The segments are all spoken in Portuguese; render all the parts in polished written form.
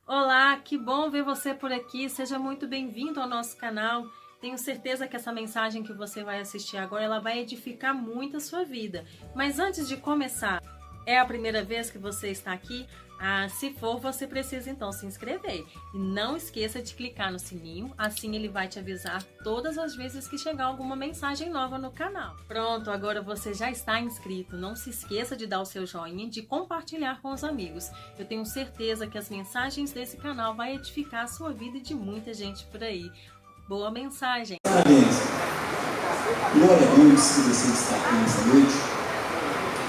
Olá, que bom ver você por aqui. Seja muito bem-vindo ao nosso canal. Tenho certeza que essa mensagem que você vai assistir agora, ela vai edificar muito a sua vida. Mas antes de começar, é a primeira vez que você está aqui? Se for, você precisa então se inscrever. E não esqueça de clicar no sininho, assim ele vai te avisar todas as vezes que chegar alguma mensagem nova no canal. Pronto, agora você já está inscrito. Não se esqueça de dar o seu joinha e de compartilhar com os amigos. Eu tenho certeza que as mensagens desse canal vão edificar a sua vida e de muita gente por aí. Boa mensagem! Parabéns! Glória a Deus que você está aqui nessa noite.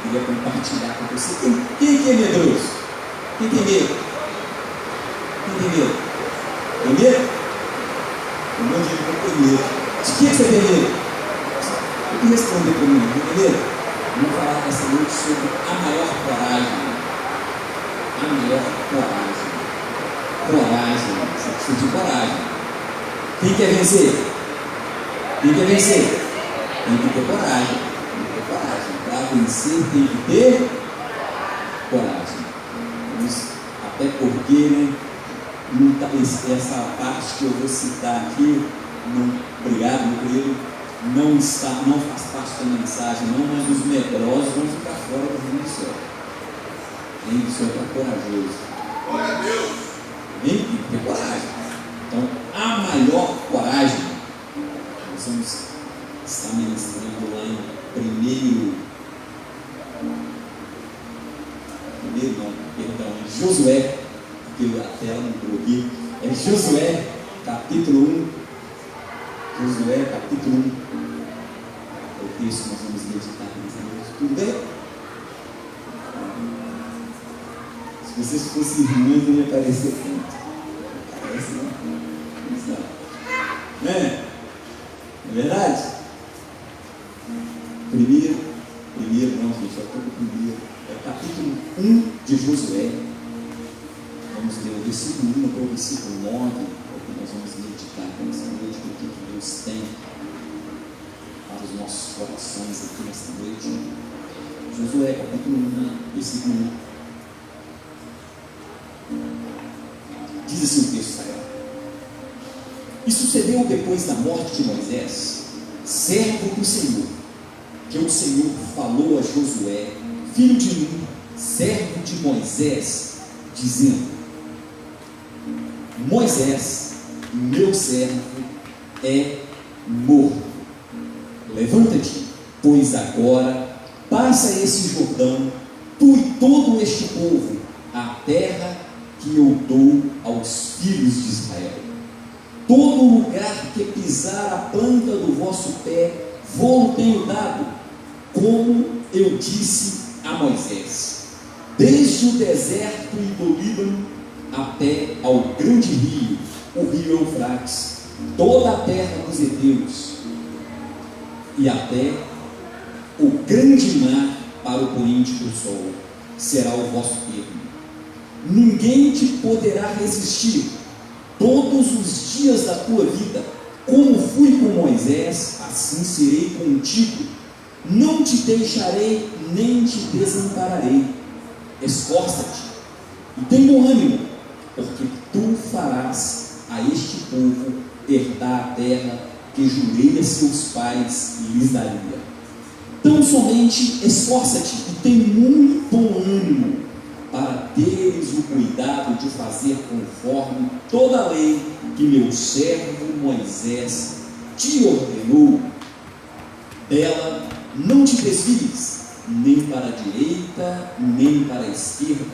Eu queria compartilhar com você. Quem é medroso? Quem tem medo? Quem tem medo? Tem medo? Um monte de gente tem medo. De que você tem medo? Tem que responder para mim. Tem medo? Vamos falar nessa noite sobre a maior coragem. A maior coragem. Coragem. Você precisa de coragem. Quem quer vencer? Quem quer vencer? Tem que ter coragem. Tem que ter coragem. Para vencer tem que ter coragem. Até porque, né, essa parte que eu vou citar aqui, obrigado, meu querido, não faz parte da mensagem, não, mas os medrosos vão ficar fora do reino do céu. O reino do céu está corajoso. Glória a Deus! Tem que ter coragem. Então, a maior coragem, nós vamos estar ministrando lá em Josué, porque a tela mudou aqui, é Josué, capítulo 1, Josué, capítulo 1, é o texto que nós vamos meditar nessa noite, tudo bem? Se vocês fossem irmãos, não ia parecer tanto, parece não, né? Não é verdade? Primeiro, não gente, eu estou com o primeiro, é capítulo 1 de Josué. Vamos ler o versículo 1 para o versículo 9, porque nós vamos meditar nessa noite o que Deus tem para os nossos corações aqui nessa noite. Josué, capítulo 1, versículo 1. Diz assim o texto sagrado: E sucedeu depois da morte de Moisés, servo do Senhor, que o Senhor falou a Josué, filho de Nun, servo de Moisés, dizendo: Moisés, meu servo, é morto. Levanta-te, pois agora passa esse Jordão, tu e todo este povo, a terra que eu dou aos filhos de Israel. Todo lugar que pisar a planta do vosso pé, vou tenho dado, como eu disse a Moisés, desde o deserto e do Líbano até ao grande rio, o rio Eufrates, toda a terra dos heteus, e até o grande mar para o poente do sol, será o vosso termo. Ninguém te poderá resistir todos os dias da tua vida. Como fui com Moisés, assim serei contigo. Não te deixarei, nem te desampararei. Esforça-te e tem bom ânimo, porque tu farás a este povo herdar a terra que jurei a seus pais e lhes daria. Tão somente esforça-te e tem muito bom ânimo, para teres o cuidado de fazer conforme toda a lei que meu servo Moisés te ordenou. Dela não te desvies, nem para a direita, nem para a esquerda,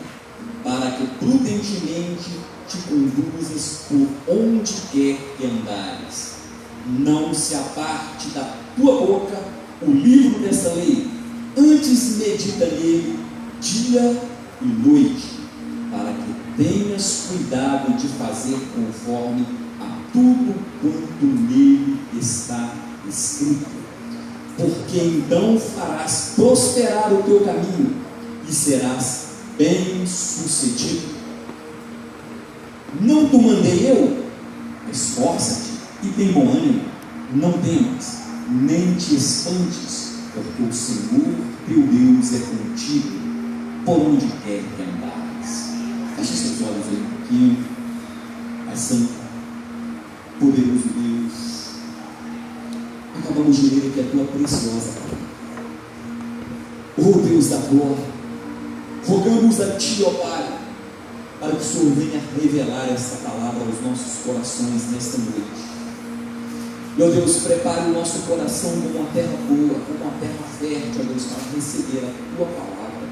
para que prudentemente te conduzas por onde quer que andares. Não se aparte da tua boca o livro desta lei, antes medita nele dia e noite, para que tenhas cuidado de fazer conforme a tudo quanto nele está escrito, porque então farás prosperar o teu caminho e serás bem-sucedido. Não te mandei eu? Esforça-te e tem bom ânimo, não temas, nem te espantes, porque o Senhor teu Deus é contigo por onde quer que andares. Feche seus olhos aí um pouquinho. Santo, poderoso Deus, acabamos de ler aqui a tua preciosa palavra. Oh Deus da glória, rogamos a ti, ó Pai, para que o Senhor venha revelar essa palavra aos nossos corações nesta noite. Meu Deus, prepare o nosso coração como uma terra boa, como uma terra fértil, ó Deus, para receber a tua palavra,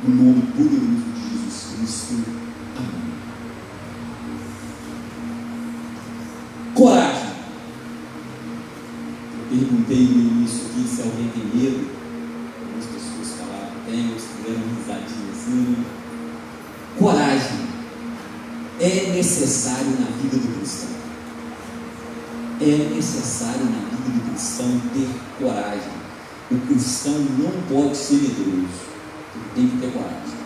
no nome poderoso de Jesus Cristo. Amém. Coragem. Eu perguntei no início aqui se alguém tem medo. Algumas pessoas falaram que tem, outros tiveram risadinha assim. Coragem é necessário na vida do cristão. É necessário na vida do cristão ter coragem. O cristão não pode ser medroso. Ele tem que ter coragem.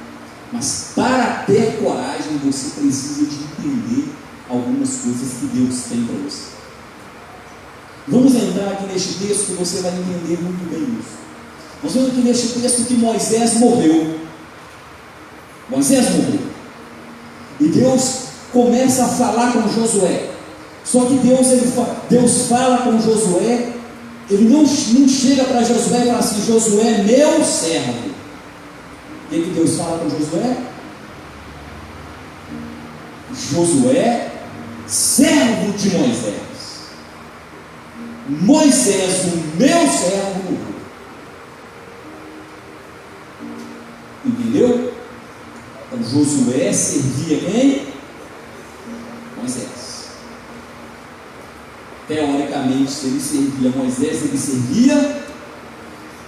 Mas para ter coragem, você precisa de entender algumas coisas que Deus tem para você. Vamos entrar aqui neste texto que você vai entender muito bem isso. Nós vemos aqui neste texto que Moisés morreu. Moisés morreu. E Deus começa a falar com Josué. Só que Deus fala com Josué. Ele não chega para Josué e fala assim: Josué, meu servo. O que Deus fala com Josué? Josué, servo de Moisés. Moisés, o meu servo, morreu. Entendeu? Então Josué servia quem? Moisés. Teoricamente, se ele servia Moisés, ele servia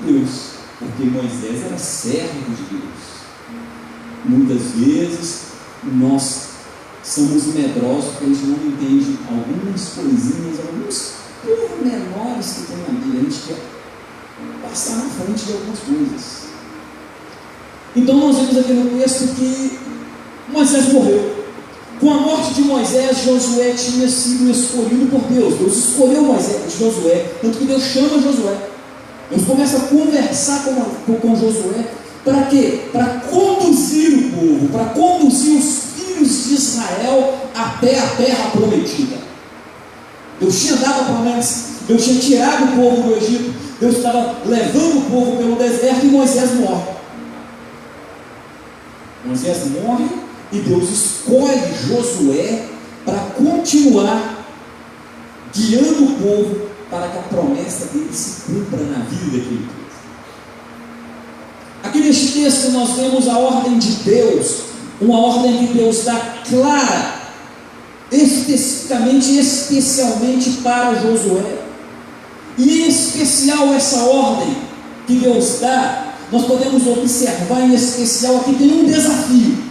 Deus, porque Moisés era servo de Deus. Muitas vezes nós somos medrosos porque a gente não entende algumas coisinhas, alguns pormenores que tem na Bíblia. A gente quer passar na frente de algumas coisas. Então nós vemos aqui no texto que Moisés morreu. Com a morte de Moisés, Josué tinha sido escolhido por Deus. Deus escolheu Josué, tanto que Deus chama Josué. Deus começa a conversar com Josué. Para quê? Para conduzir o povo, para conduzir os filhos de Israel até a terra prometida. Deus tinha dado a promessa, Deus tinha tirado o povo do Egito, Deus estava levando o povo pelo deserto e Moisés morre. Moisés morre e Deus escolhe Josué para continuar guiando o povo para que a promessa dele se cumpra na vida daquele povo. Aqui neste texto nós vemos a ordem de Deus, uma ordem que Deus dá clara, especificamente, especialmente para Josué. E em especial essa ordem que Deus dá, nós podemos observar em especial aqui tem um desafio.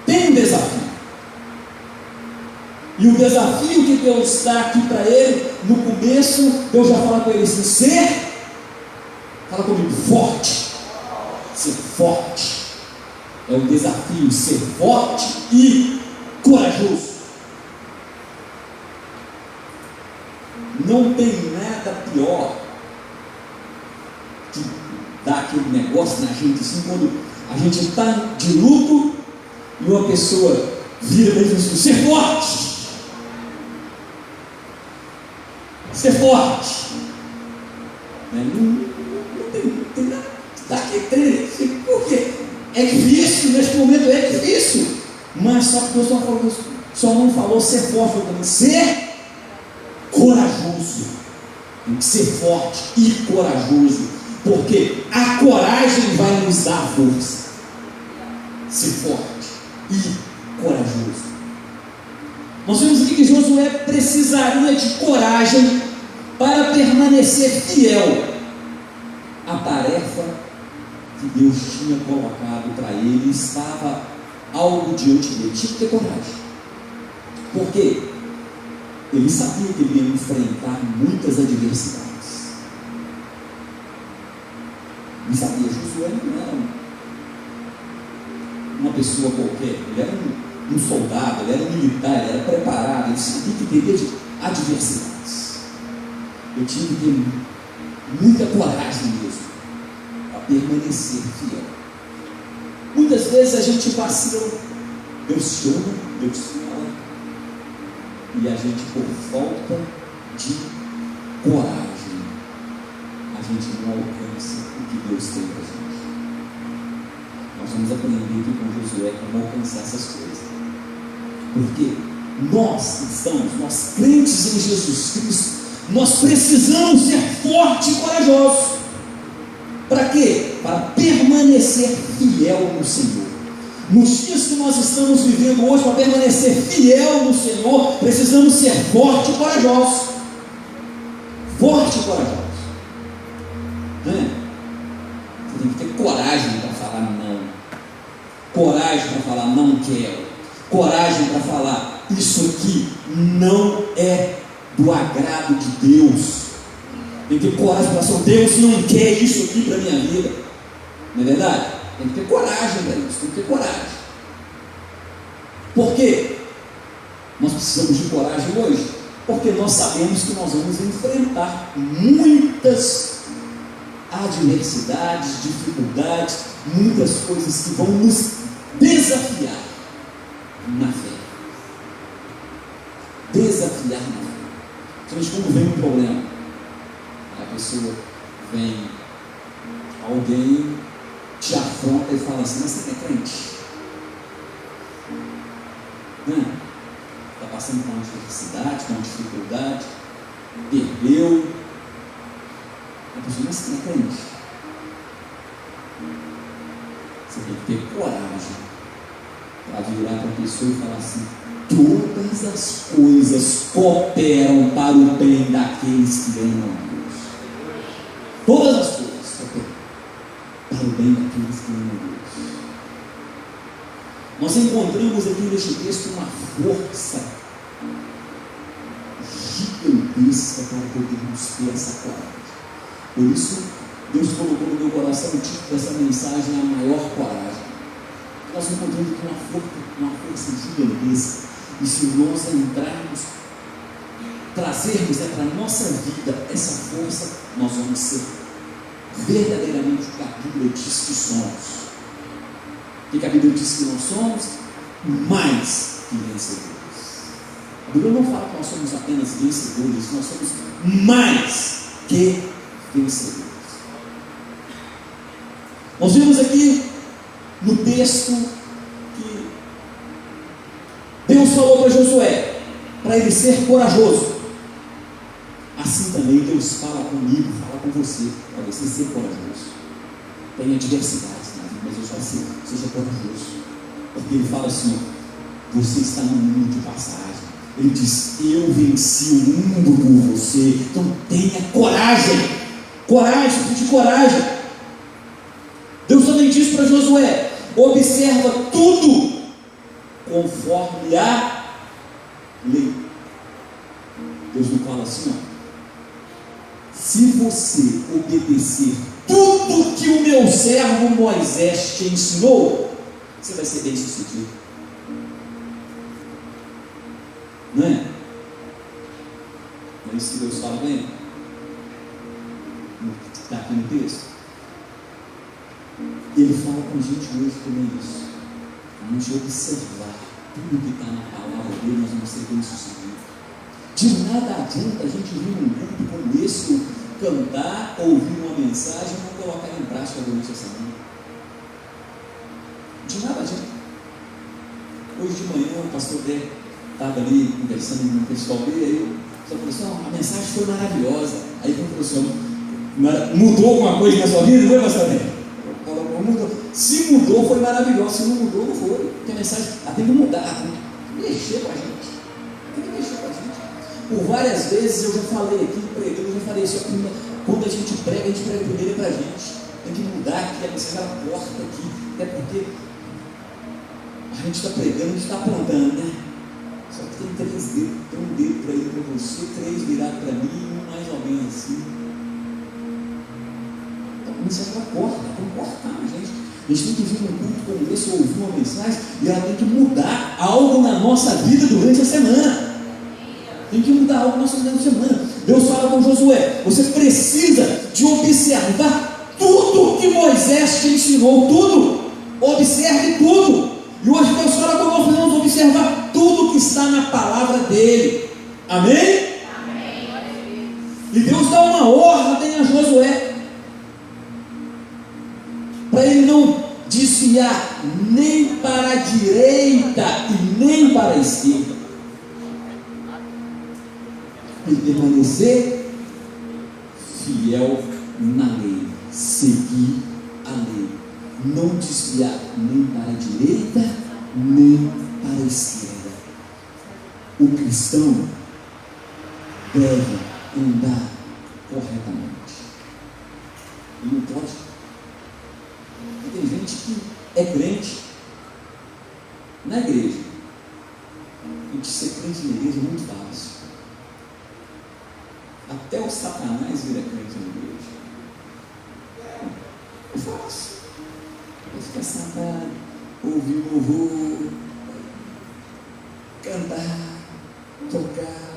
Tem um desafio. E o desafio que Deus dá aqui para ele, no começo, Deus já fala com ele assim: ser, fala comigo, forte. Ser forte. É um desafio, ser forte e corajoso. Não tem nada pior que dar aquele negócio na gente assim, quando a gente está de luto e uma pessoa vira para ele e diz assim: ser forte. Ser forte. Não tem nada. Por quê? É difícil, neste momento é difícil. Mas só que Deus só não falou ser forte, também ser corajoso. Tem que ser forte e corajoso, porque a coragem vai nos dar força. Ser forte e corajoso. Nós vemos aqui que Josué precisaria de coragem para permanecer fiel à tarefa que Deus tinha colocado para ele. Estava algo diante dele, tinha que ter coragem. Por quê? Ele sabia que ele ia enfrentar muitas adversidades. Ele sabia, Josué não era uma pessoa qualquer, ele era um soldado, ele era um militar, ele era preparado, ele sabia que teria adversidades. Eu tinha que ter muita coragem mesmo para permanecer fiel. Muitas vezes a gente vacila, Deus chama, Deus fala, E a gente, por falta de coragem, a gente não alcança o que Deus tem para a gente. Nós vamos aprender aqui com Josué como alcançar essas coisas. Porque nós cristãos, nós crentes em Jesus Cristo, nós precisamos ser fortes e corajosos. Para quê? Para permanecer fiel no Senhor. Nos dias que nós estamos vivendo hoje, para permanecer fiel no Senhor, precisamos ser fortes e corajosos. Fortes e corajosos. Você tem que ter coragem para falar não. Coragem para falar não quero. Coragem para falar isso aqui não é do agrado de Deus. Tem que ter coragem para falar, Deus não quer isso aqui para a minha vida. Não é verdade? Tem que ter coragem para isso, tem que ter coragem. Por quê? Nós precisamos de coragem hoje? Porque nós sabemos que nós vamos enfrentar muitas adversidades, dificuldades, muitas coisas que vão nos desafiar na fé. Desafiar na fé. Gente, quando vem um problema, a pessoa vem, alguém te afronta e fala assim, mas você não é crente? Está passando por uma adversidade, por uma dificuldade, perdeu. A pessoa, mas você não é crente? Você tem que ter coragem para virar para a pessoa e falar assim, todas as coisas cooperam para o bem daqueles que amam a Deus. Todas as coisas cooperam para o bem daqueles que amam a Deus. Nós encontramos aqui neste texto uma força gigantesca para podermos ter essa coragem. Por isso, Deus colocou no meu coração o título dessa mensagem, a maior coragem. Nós encontramos aqui uma força gigantesca. E se nós entrarmos, trazermos para a nossa vida essa força, nós vamos ser verdadeiramente o que a Bíblia diz que somos. O que a Bíblia diz que nós somos? Mais que vencedores. A Bíblia não fala que nós somos apenas vencedores, nós somos mais que vencedores. Nós vemos aqui no texto que Deus falou para Josué, para ele ser corajoso. Assim também Deus fala comigo, fala com você, para você ser corajoso. Tem adversidades na vida, mas eu já sei, seja corajoso. Porque ele fala assim, você está no mundo de passagem. Ele diz, eu venci o mundo por você. Então tenha coragem. Coragem, precisa de coragem. Deus também diz para Josué, observa tudo conforme a lei. Deus não fala assim, ó. Se você obedecer tudo que o meu servo Moisés te ensinou, você vai ser bem sucedido. Não é? Não é isso que Deus fala bem? Está aqui no texto. Ele fala com a gente hoje também isso. Vamos observar tudo que está na palavra dele, nós vamos ser bem sucedidos. De nada adianta a gente vir num culto como esse, cantar, ouvir uma mensagem e não colocar em prática durante a semana. De nada adianta. Hoje de manhã o pastor Dé estava ali conversando com o pessoal dele, aí o pessoal falou assim, a mensagem foi maravilhosa. Aí ele falou assim, mudou alguma coisa na sua vida, não foi, pastor Dé? Mudou. Se mudou, foi maravilhoso. Se não mudou, não foi. Porque a mensagem tem que mudar, tem que mexer com a gente. Tem que mexer com a gente. Por várias vezes eu já falei aqui, pregando, eu já falei isso. Quando a gente prega primeiro para a gente. Tem que mudar aqui, a mensagem ela corta aqui. Até porque a gente está pregando, a gente está apontando, né? Só que tem 3 dedos. Tem um dedo para ir para você, 3 virado para mim, e um mais ou menos assim. A mensagem ela corta, tem que cortar, gente. A gente tem que vir num culto como esse, ouvir uma mensagem, e ela tem que mudar algo na nossa vida durante a semana. Tem que mudar algo na nossa vida durante a semana. Deus fala com Josué, você precisa de observar tudo que Moisés te ensinou, tudo. Observe tudo. E hoje Deus fala com nós, vamos observar tudo que está na palavra dele. Amém? E Deus dá uma ordem a Josué para ele não desviar nem para a direita e nem para a esquerda, e permanecer fiel na lei, seguir a lei, não desviar nem para a direita nem para a esquerda. O cristão deve andar corretamente. Ele não pode. Tem gente que é crente na igreja, e de ser crente na igreja é muito fácil. Até o Satanás vira crente na igreja. É fácil. Vai ficar sentado, ouvir louvor, cantar, tocar,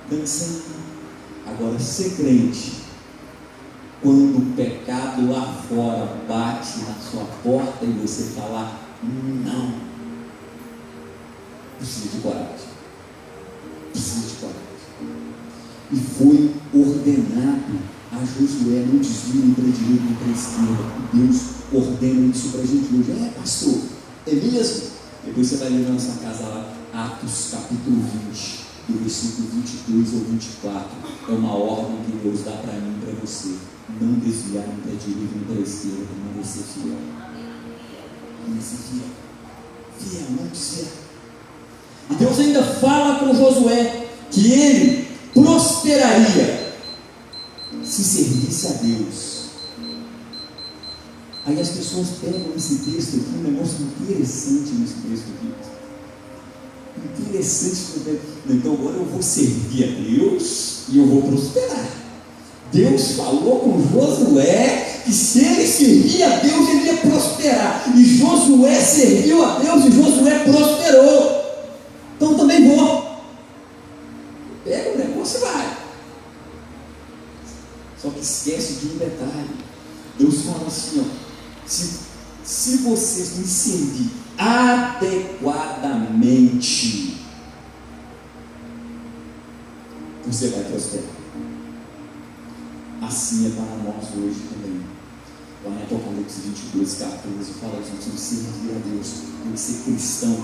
dançar. Agora, ser crente, quando o pecado lá fora bate na sua porta e você falar não, precisa de coragem. Precisa de coragem. E foi ordenado a Josué não desvie nem para a direita nem para a esquerda. E Deus ordena isso para a gente hoje. Pastor, é mesmo? Depois você vai ler na sua casa lá, Atos capítulo 20, do versículo 22 ao 24. É uma ordem que Deus dá para mim e para você. Não desviar nem para a direita nem para a esquerda, permanecer fiel. Permanecer fiel. Fiel, não desviar. E Deus ainda fala com Josué que ele prosperaria se servisse a Deus. Aí as pessoas pegam esse texto aqui, um negócio interessante nesse texto aqui. Interessante. Então agora eu vou servir a Deus e eu vou prosperar. Deus falou com Josué que se ele servir a Deus, ele ia prosperar. E Josué serviu a Deus e Josué prosperou. Então também vou. Pega o negócio e vai. Só que esquece de um detalhe. Deus fala assim, ó, se vocês me servir adequadamente, você vai prosperar. Assim é para nós hoje também. Lá em Apocalipse 22, 14, fala que nós precisamos servir a Deus, tem que ser cristão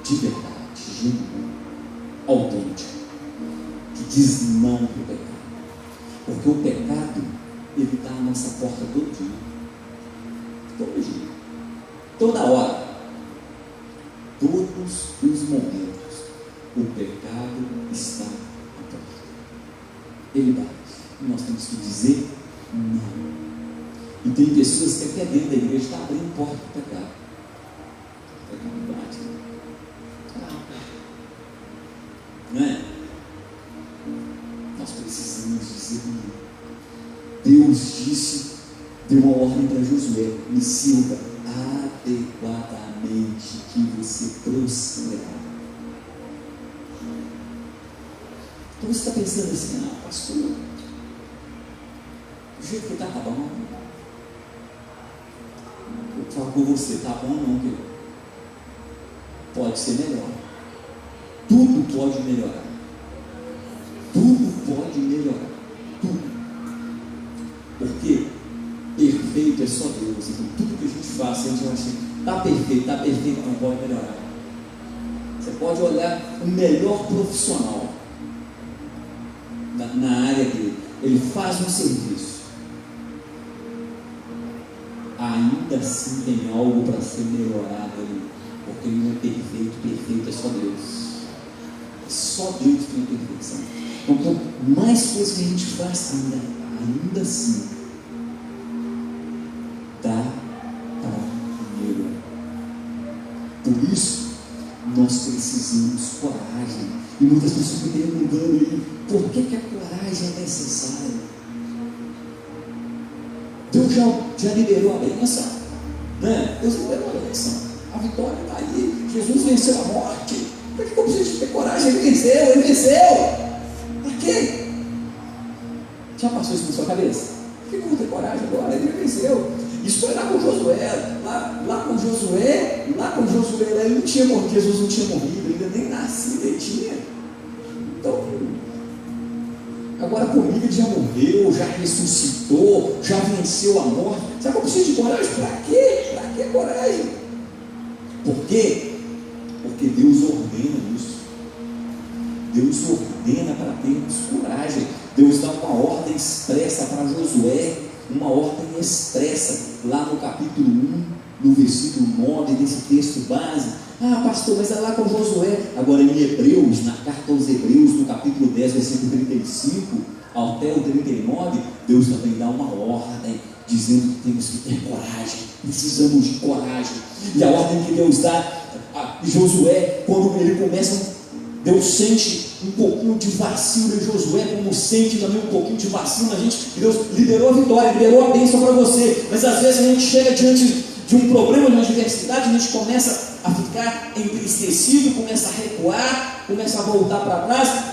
de verdade, genuíno, autêntico, que diz não para o pecado. Porque o pecado, ele está à nossa porta todo dia. Todo dia. Toda hora. Todos os momentos. O pecado está à porta. Ele bate. E nós temos que dizer não. E tem pessoas que até dentro da igreja estão abrindo porta para o pecado. O pecado bate. Não é? Nós precisamos dizer não. Deus disse, deu uma ordem para Josué: me sirva adequadamente que você prosperará. Então você está pensando assim, pastor, o jeito que está bom. Eu falo com você, está bom ou não, querido? Pode ser melhor. Tudo pode melhorar. Tudo pode melhorar. Tudo. Porque perfeito é só Deus. Então tudo que a gente faz, a gente vai achar, está perfeito, não pode melhorar. Você pode olhar o melhor profissional na área dele. Ele faz um serviço. Ainda assim tem algo para ser melhorado ali. Porque ele não é perfeito é só Deus. Só Deus tem a perfeição. Então, por mais coisas que a gente faz, ainda assim, dá para melhorar. Por isso, nós precisamos de coragem. E muitas pessoas ficam perguntando aí, por que a coragem é necessária? Deus já liberou a bênção, né? Deus liberou a bênção. A vitória está aí. Jesus venceu a morte. Por que eu preciso ter coragem? Ele venceu. Para quê? Já passou isso na sua cabeça? Por que eu vou ter coragem agora? Ele venceu. Isso foi lá com Josué. Lá com Josué, ele não tinha morrido. Jesus não tinha morrido, ainda nem nascido ele tinha. Então, agora comigo ele já morreu, já ressuscitou, já venceu a morte. Sabe que eu preciso de coragem? Para quê? Para que coragem? Por quê? Porque Deus ordena isso. Deus ordena para termos coragem. Deus dá uma ordem expressa para Josué, uma ordem expressa, lá no capítulo 1, no versículo 9 desse texto base. Ah, pastor, mas é lá com Josué. Agora em Hebreus, na carta aos Hebreus, no capítulo 10, versículo 35 até o 39, Deus também dá uma ordem, dizendo que temos que ter coragem, precisamos de coragem. E a ordem que Deus dá a Josué, quando ele começa, Deus sente um pouquinho de vacilo em Josué, como sente também um pouquinho de vacilo na gente. Deus liberou a vitória, liberou a bênção para você, mas às vezes a gente chega diante de um problema, de uma adversidade, a gente começa a ficar entristecido, começa a recuar, começa a voltar para trás.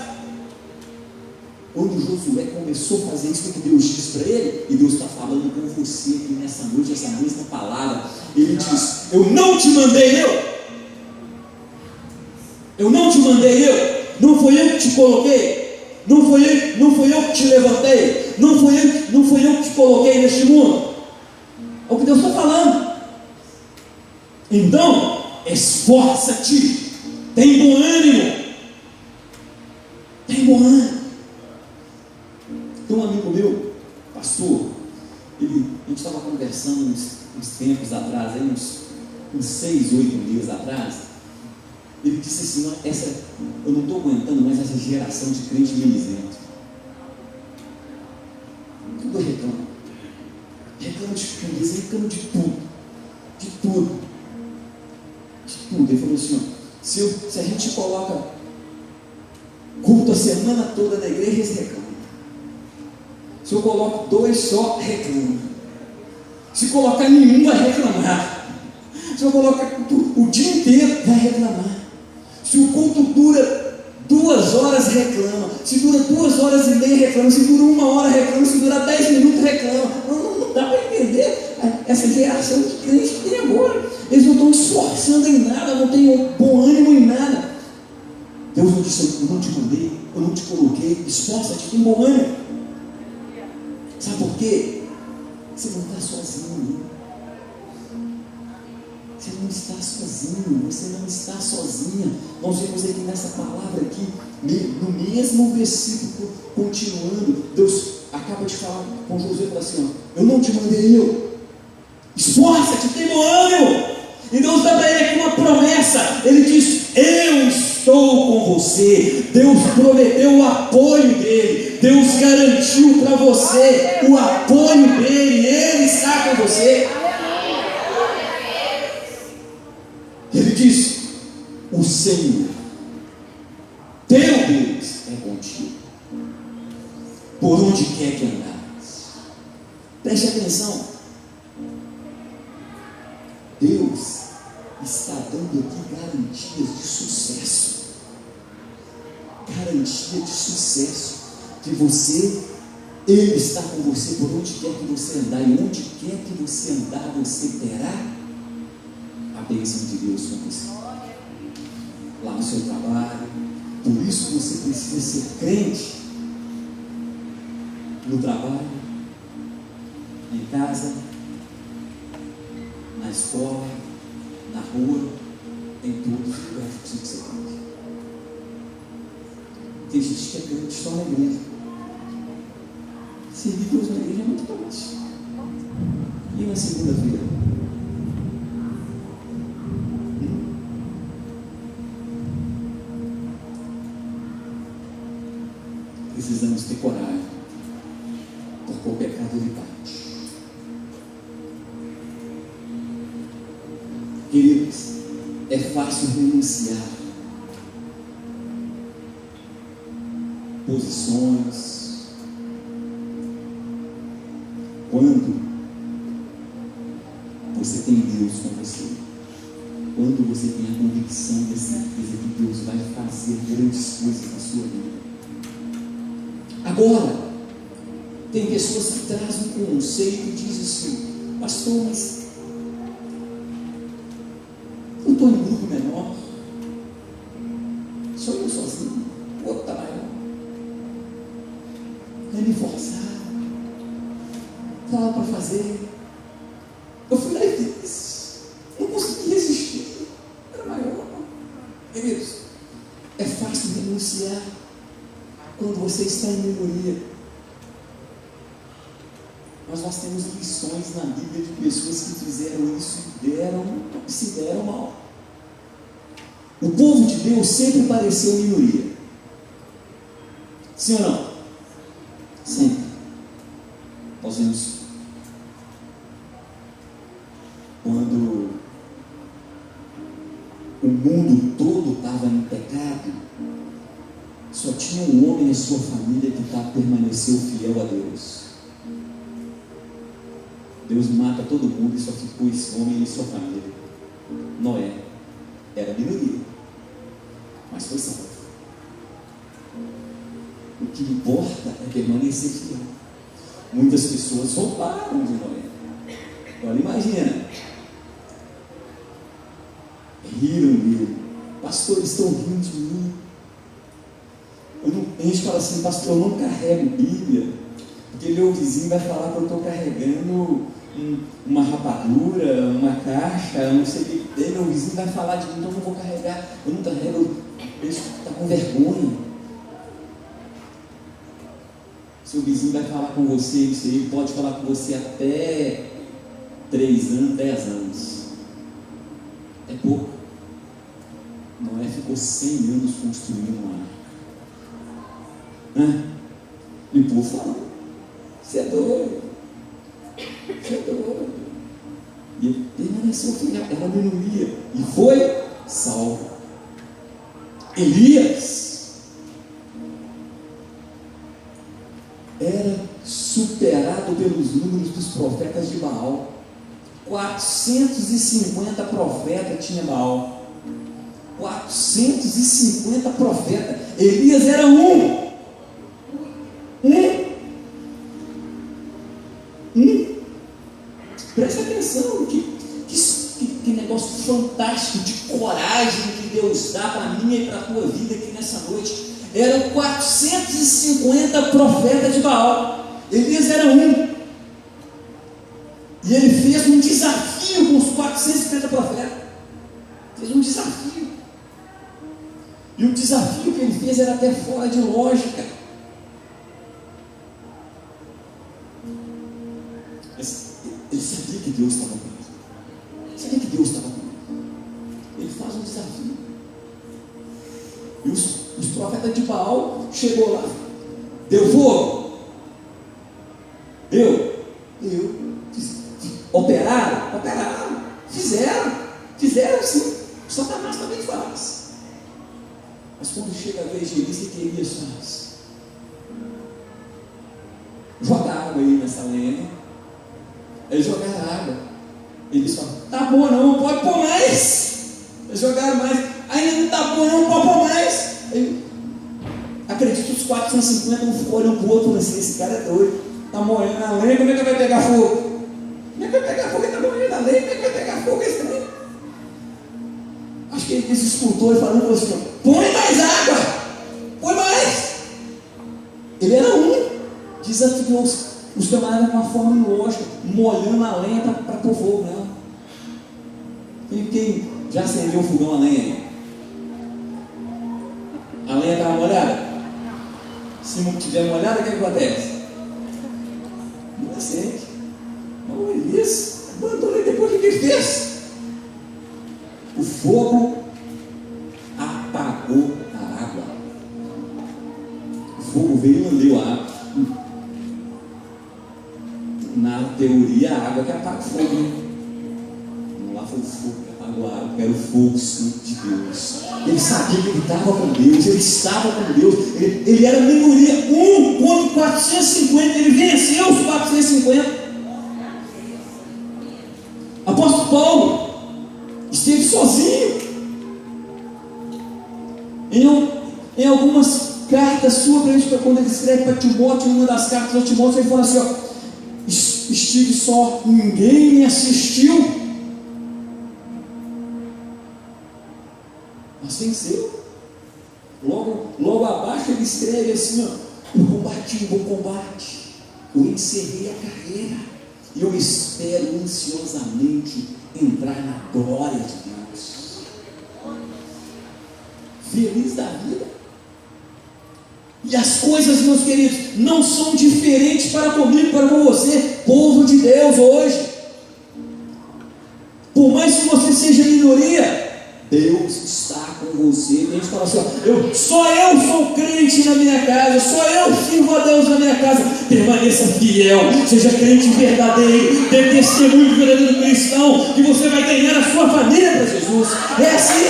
Quando Josué começou a fazer isso, o que Deus diz para ele, e Deus está falando com você aqui nessa noite, essa mesma palavra, ele diz: eu não te mandei eu não te mandei não foi eu que te coloquei, não foi eu que te levantei, não foi eu que te coloquei neste mundo. É o que Deus está falando. Então, esforça-te, tem bom ânimo, tem bom ânimo. Tem um amigo meu, pastor, a gente estava conversando uns tempos atrás, aí uns 6, 8 dias atrás. Ele disse assim: eu não estou aguentando mais essa geração de crente mimizento. Tudo reclama. Reclama de comida, reclama de tudo. De tudo. De tudo. Ele falou assim: ó, se a gente coloca culto a semana toda na igreja, eles reclamam. Se eu coloco 2 só, reclama. Se colocar nenhum, vai reclamar. Se eu colocar o dia inteiro, vai reclamar. Se o culto dura 2 horas, reclama. Se dura 2 horas e meia, reclama. Se dura 1 hora, reclama. Se dura 10 minutos, reclama. Não dá para entender essa geração de crentes que tem agora. Eles não estão esforçando em nada, não têm bom ânimo em nada. Deus não disse: eu não te mandei, eu não te coloquei. Esforça-te, tem bom ânimo. Sabe por quê? Você não está sozinho. Você não está sozinho, você não está sozinha. Nós vemos aqui nessa palavra aqui, no mesmo versículo, continuando, Deus acaba de falar com Josué, fala assim: ó, eu não te mandei esforça-te, tem bom ânimo. E Deus dá para ele aqui uma promessa. Ele diz: eu estou com você. Deus prometeu o apoio dele, Deus garantiu para você o apoio dele, ele está com você. Ele diz: o Senhor, teu Deus, é contigo, por onde quer que andares. Preste atenção. Deus está dando aqui garantias de sucesso. Garantia de sucesso. Que você, Ele está com você por onde quer que você andar. E onde quer que você andar, você terá a bênção de Deus com você. Lá no seu trabalho. Por isso você precisa ser crente. No trabalho, em casa, na escola, na rua, em todos os lugares que precisa ser crente. Tem gente que é crente só na igreja. Servir Deus na igreja é muito fácil. E na segunda-feira? Precisamos ter coragem, porque o pecado ele bate. Queridos, é fácil renunciar posições quando você tem Deus com você, quando você tem a convicção e a certeza que Deus vai fazer grandes coisas na sua vida. Agora, tem pessoas que trazem um conceito e dizem assim: pastor, mas eu estou em um grupo menor, sou eu sozinho, o outro está maior. Aí me forçaram, falaram para fazer. Eu fui lá e fiz. Não consegui resistir. Era maior. Queridos, é fácil renunciar quando você está em minoria. Mas nós temos lições na Bíblia de pessoas que fizeram isso e se deram mal. O povo de Deus sempre pareceu minoria. Sim ou não? Sempre. Nós vemos quando o mundo todo estava em pecado, só tinha um homem e a sua família que permaneceu fiel a Deus. Deus mata todo mundo e só ficou esse homem e sua família. Noé era minoria, mas foi salvo. O que importa é permanecer fiel. Muitas pessoas roubaram de Noé. Agora imagina, riram dele. Pastores estão rindo de mim. A gente fala assim, pastor, eu não carrego Bíblia, porque meu vizinho vai falar que eu estou carregando uma rapadura, uma caixa, não sei o que. Daí meu vizinho vai falar de mim, então eu não vou carregar. Eu não carrego, ele está com vergonha. Seu vizinho vai falar com você, isso aí, pode falar com você até 3 anos, 10 anos. É pouco. Noé ficou 100 anos construindo uma arca. E o povo falando, você é doido. Você é doido. E ele permaneceu fiel, era minoria. E foi salvo. Elias era superado pelos números dos profetas de Baal. 450 profetas tinha Baal. 450 profetas. Elias era um. Presta atenção, que negócio fantástico de coragem que Deus dá para a minha e para a tua vida aqui nessa noite. Eram 450 profetas de Baal. Elias era um. E ele fez um desafio com os 450 profetas. Fez um desafio. E o desafio que ele fez era até fora de lógica. Ele sabia que Deus estava com ele. Ele sabia que Deus estava com ele. Ele faz um desafio. E os profetas de Baal chegou lá. Deu fogo? Deu? Operaram? Operaram. Fizeram sim. O Satanás também faz. Mas quando chega a vez de Elias, o que Elias faz? Joga água aí nessa lenha. Eles jogaram água. Eles falam, tá boa não, pode pôr mais. Eles jogaram mais. Ainda não tá boa não, pode pôr mais. Acredito que os 450 um ficou olhando para o outro e assim, esse cara é doido. Tá morrendo na lenha, como é que vai pegar fogo? Como é que vai pegar fogo? Ele tá morrendo na lenha, como é que vai pegar fogo esse trem? Acho que ele escutou e falou assim, põe mais água, põe mais. Ele era um, desafiou os camaradas de uma forma ilógica, molhando a lenha para pôr fogo nela. Quem já acendeu o fogão a lenha aí? A lenha estava molhada? Se não tiver molhada, o que acontece? Não acende. Não é isso. Abandonou depois o que ele fez? O fogo apagou a água. O fogo veio e lambeu a água. Na teoria, a água que apaga o fogo. Não lá foi o fogo que apagou a água, era o fogo santo de Deus. Ele sabia que ele estava com Deus, ele estava com Deus. Ele era minoria. 1 contra 450, ele venceu os 450. Apóstolo Paulo esteve sozinho. Em algumas cartas suas, quando ele escreve para Timóteo, uma das cartas de Timóteo, ele fala assim, ó, estive só, ninguém me assistiu, mas venceu. Logo abaixo ele escreve assim, ó: eu combati o bom combate, eu encerrei a carreira, e eu espero ansiosamente entrar na glória de Deus. Feliz da vida. E as coisas, meus queridos, não são diferentes para comigo, para com você, povo de Deus hoje. Por mais que você seja minoria, Deus está com você. Deus fala assim: só eu sou crente na minha casa, só eu sirvo a Deus na minha casa. Permaneça fiel, seja crente verdadeiro, dê testemunho de verdadeiro cristão, que você vai ganhar a sua família para Jesus. É assim,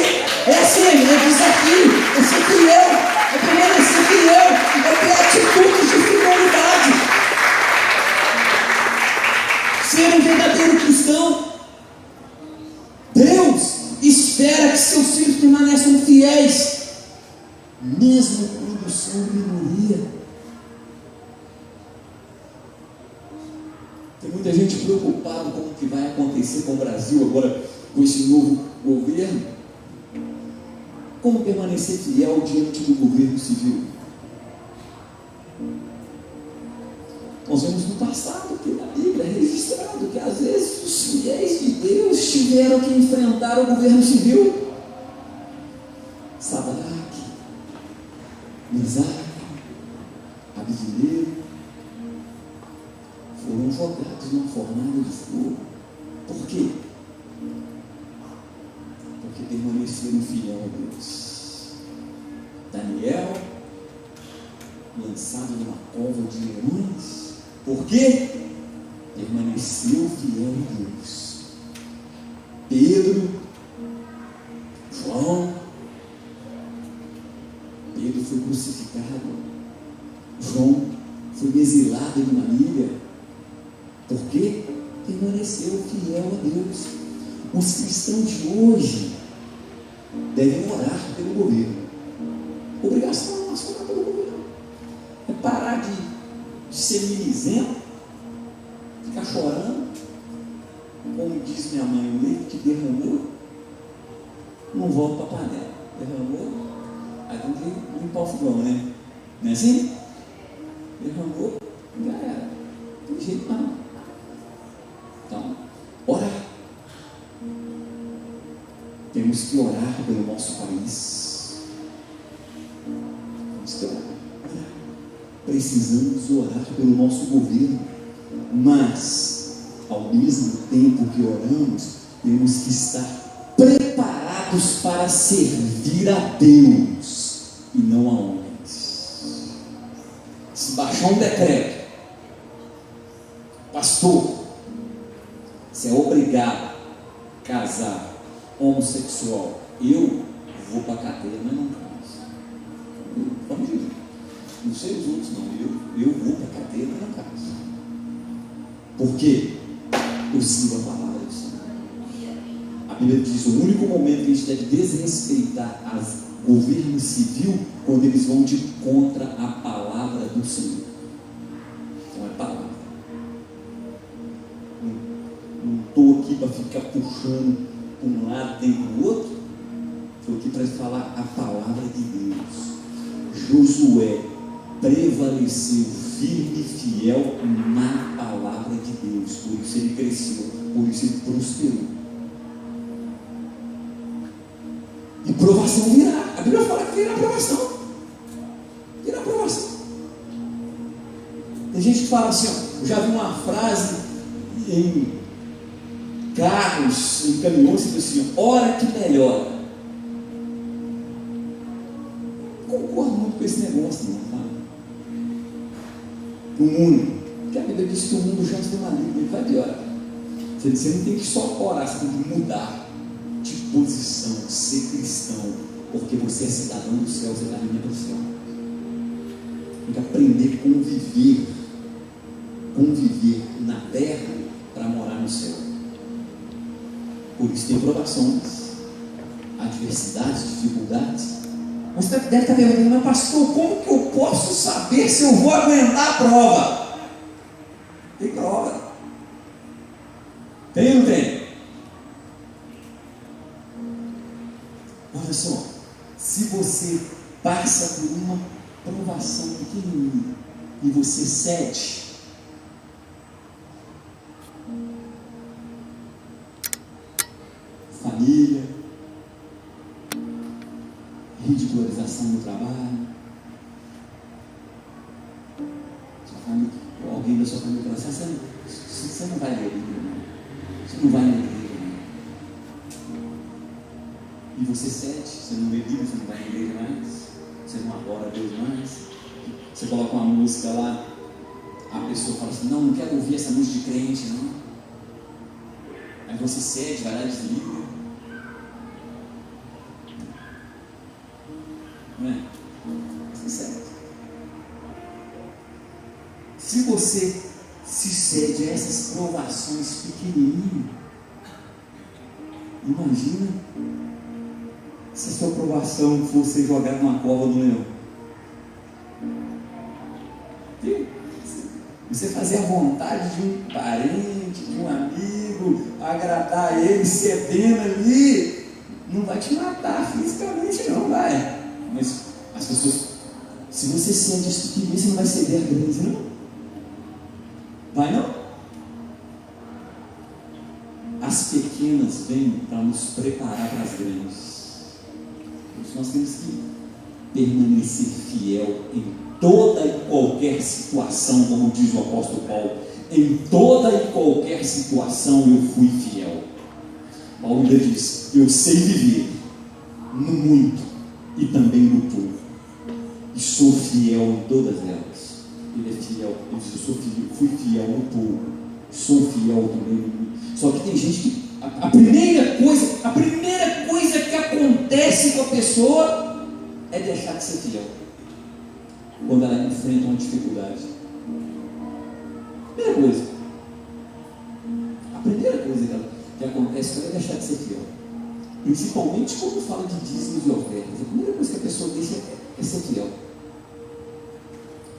é desafio, é ser fiel, é permanecer fiel, é ter atitudes de fidelidade, ser um verdadeiro cristão. Deus espera que seus filhos permaneçam fiéis, mesmo quando são minoria. Tem muita gente preocupada com o que vai acontecer com o Brasil agora, com esse novo governo. Como permanecer fiel diante do governo civil? Nós vemos no passado, aqui na Bíblia, registrado que às vezes os fiéis de Deus tiveram que enfrentar o governo civil. Sadraque, Mesaque, Abednego foram jogados numa fornalha de fogo. Por quê? Porque permaneceram fiel a Deus. Daniel, lançado numa cova de leões. Por quê? Permaneceu fiel a Deus. Pedro, João, Pedro foi crucificado, João foi exilado de uma ilha. Por quê? Permaneceu fiel a Deus. Os cristãos de hoje devem orar pelo governo. Obrigação nossa orar pelo governo. É parar de ser mimizento, ficar chorando, como diz minha mãe: o leite que derramou não volta para a panela. Derramou, aí tem que limpar o fogão, né? Não é assim? Derramou, já era. Não tem jeito não. Então, orar. Temos que orar pelo nosso país. Temos que orar. Precisamos orar pelo nosso governo, mas ao mesmo tempo que oramos, temos que estar preparados para servir a Deus e não a homens. Se baixar um decreto, pastor, você é obrigado a casar homossexual, eu vou para a cadeia, mas não caso. Vamos ver. Não sei os outros, não. Eu vou para a cadeia, mas não caso. Por quê? Eu sigo a palavra do Senhor. A Bíblia diz: o único momento que a gente deve desrespeitar o governo civil quando eles vão de contra a palavra do Senhor. Então é palavra. Não estou aqui para ficar puxando para um lado e para o outro. Estou aqui para falar a palavra de Deus. Josué prevaleceu firme e fiel na palavra de Deus, por isso ele cresceu, por isso ele prosperou. E provação virá. A Bíblia fala que virá provação. Virá provação. Tem gente que fala assim, ó, eu já vi uma frase em carros, em caminhões, que diz assim: hora que melhora. Não concordo muito com esse negócio, não, tá? No mundo, porque a Bíblia diz que o mundo já está maligno, ele vai piorar. Você não tem que só orar, você tem que mudar de posição, ser cristão, porque você é cidadão do céu, você está vindo para o céu. Tem que aprender a conviver na terra para morar no céu. Por isso tem provações, adversidades, dificuldades. Você deve estar perguntando: mas pastor, como que eu posso saber se eu vou aguentar a prova? Tem prova. Tem ou não tem? Olha só, se você passa por uma provação pequenininha e você cede, família, ridicularização no trabalho, sua família, alguém da sua família fala assim, você não vai ler, você não vai ler. E você cede, você não vê Bíblia, você não vai em igreja mais, você não adora a Deus mais. Você coloca uma música lá, a pessoa fala assim, não quero ouvir essa música de crente, não. Aí você cede, vai lá e desliga. Não é? Você cede. Se você se cede a essas provações pequenininhas, imagina se a sua provação fosse jogada numa cova do leão. Você fazer a vontade de um parente, de um amigo, agradar ele, cedendo ali, não vai te matar fisicamente não, vai. Mas as pessoas, se você cede as pequenininhas, você não vai ceder a grandes, não? Vai não? As pequenas vêm para nos preparar para as grandes. Nós temos que permanecer fiel em toda e qualquer situação, como diz o apóstolo Paulo. Em toda e qualquer situação eu fui fiel. Paulo ainda diz, eu sei viver no muito e também no pouco, e sou fiel em todas elas. Ele é fiel, ele diz, eu fui fiel no pouco, sou fiel também no muito. Só que tem gente que a primeira coisa que acontece com a pessoa é deixar de ser fiel quando ela enfrenta uma dificuldade. A primeira coisa que acontece com ela é deixar de ser fiel, principalmente quando fala de dízimos e ofertas. A primeira coisa que a pessoa deixa é ser fiel.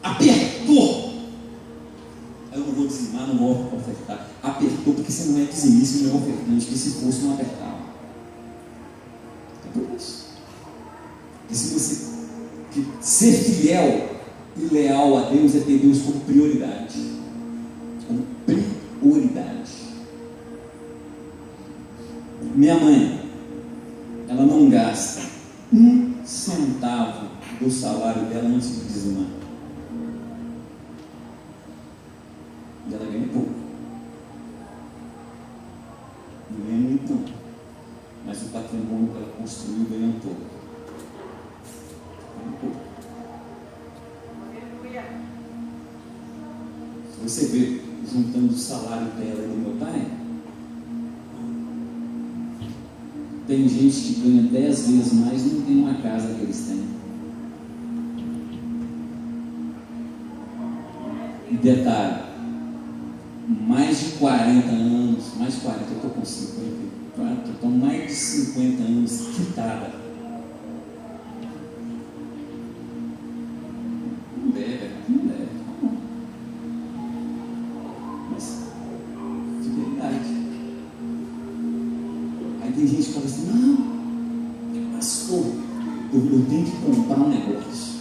Apertou, eu não vou dizimar, não vou ofertar. Apertou porque você não é dizimista e não é ofertante, que se fosse não apertava. É por isso. Porque se você ser fiel e leal a Deus é ter Deus como prioridade. Como prioridade. Minha mãe, ela não gasta um centavo do salário dela antes de dizimar. E ela ganha pouco. Não ganha muito não. Mas o patrimônio que ela construiu ganha um pouco. Ganha pouco. Se você vê, juntando o salário dela e do meu pai, tem gente que ganha 10 vezes mais e não tem uma casa que eles têm. E detalhe, mais de 40 anos, mais de 40, eu estou com 50, estou mais de 50 anos quitada. Não deve. Mas, fidelidade. Aí tem gente que fala assim, não, pastor, eu tenho que comprar um negócio.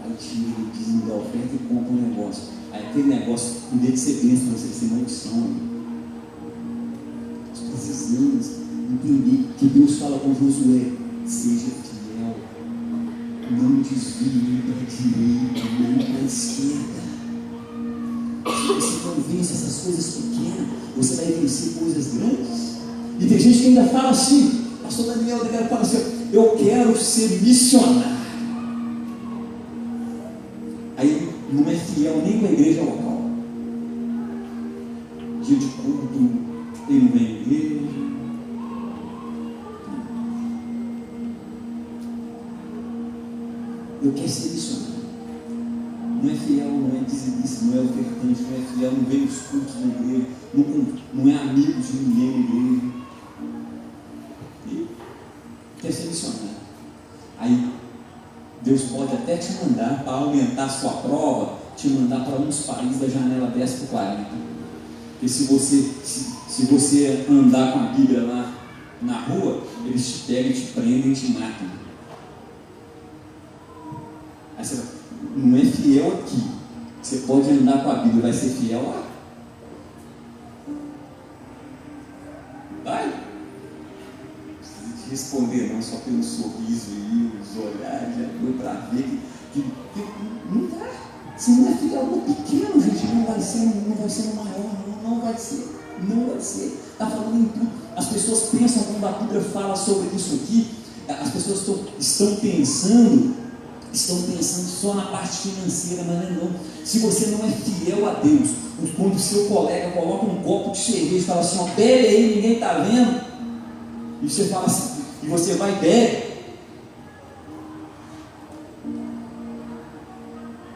Aí tira o dízimo da oferta e compra um negócio. Aí aquele negócio, em vez de ser bênção, você ser maldição. Nós precisamos entender que Deus fala com Josué, seja fiel, não desvie nem para a direita, nem para a esquerda. Se você não vence essas coisas pequenas, você vai vencer coisas grandes. E tem gente que ainda fala assim, pastor Daniel, fala assim, eu quero ser missionário. Aí não é fiel nem com a igreja local. Dia de culto, ele não vem à igreja. Eu quero ser missionário. Não é fiel, não é dizimista, não é ofertante, não é fiel, não vem nos cultos da igreja, não é amigo de ninguém na igreja. E quer ser missionário. Aí Deus pode até te mandar para aumentar a sua prova, te mandar para uns países da janela 10 para 40. Porque se você andar com a Bíblia lá na rua, eles te pegam, te prendem e te matam. Aí você não é fiel aqui. Você pode andar com a Bíblia, vai ser fiel lá? Vai? Não precisa te responder não, só pelo sorriso e os olhares, já deu para ver que não dá. Se não é fiel no pequeno, gente, não vai ser no maior, não vai ser. Não vai ser. Está falando em tudo. As pessoas pensam, quando a Bíblia fala sobre isso aqui, as pessoas estão pensando só na parte financeira, mas não. Se você não é fiel a Deus, quando o seu colega coloca um copo de cerveja e fala assim, ó, bebe aí, ninguém está vendo, e você fala assim, e você vai e bebe.